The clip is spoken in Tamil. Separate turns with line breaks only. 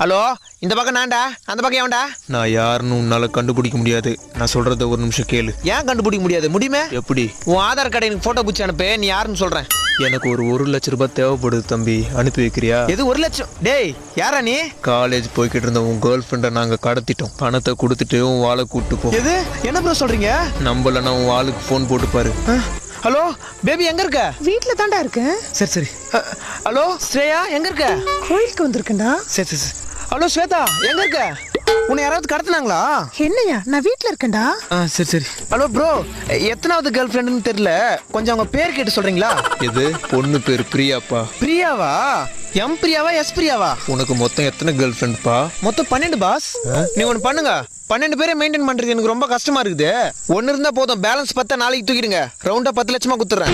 ஹலோ, இந்த பக்கம் நான்டா, அந்த பக்கம் ஏன்டா? நான் யாருன்னு உன்னால கண்டுபிடிக்க முடியாது. நான் சொல்றத ஒரு நிமிஷம் கேளு. ஏன் கண்டுபிடிக்க முடியாது? முடியுமே. எப்படி? உன் ஆதார் கார்டை எனக்கு போட்டோ பிடிச்சி அனுப்பு. நீ யாருன்னு சொல்றேன். எனக்கு ஒரு 1,00,000 ரூபாய் தேவைப்படுது தம்பி, அனுப்பி வைக்கிறியா? எது 1,00,000? டேய், யாரா நீ? காலேஜ் போய்கிட்டு இருந்த உன் கேர்ள் ஃப்ரெண்டை நாங்க கடத்திட்டோம். பணத்தை கொடுத்துட்டு உன் வாளை கூட்டு போ. எது? என்ன ப்ரோ சொல்றீங்க? நம்பலன்னா உன் வாளுக்கு போன் போட்டு பாரு. ஹலோ பேபி, எங்க இருக்க?
வீட்ல தாண்டா இருக்கேன்.
சரி சரி. ஹலோ ஸ்ரேயா, எங்க இருக்க?
கோயிலுக்கு வந்திருக்கேன்டா.
சரி சரி. ஹலோ ஸ்வேதா, எங்க இருக்க? உன்னை யாராவது கடத்தினாங்களா?
என்னையா, நான் வீட்ல இருக்கேன்டா.
சரி சரி. ஹலோ ப்ரோ, எத்தனாவது கேர்ள் ஃப்ரெண்டுன்னு தெரியல, கொஞ்சம் அவங்க பேர் கேட்டு சொல்றீங்களா? எது? பொண்ணு பேர் பிரியாப்பா. பிரியாவா? M பிரியாவா S பிரியாவா? உனக்கு மொத்தம் எத்தனை கேர்ள் ஃப்ரெண்ட்ப்பா? மொத்தம் 12 பாஸ். நீ ஒன்று பண்ணுங்க, 12 பேரை மெயின்டைன் பண்றது எனக்கு ரொம்ப கஷ்டமா இருக்குது. ஒன்னு இருந்தா போதும், பேலன்ஸ் 10 நாளைக்கு தூக்கிடுங்க. ரவுண்டா 10 லட்சமா குத்துறேன்.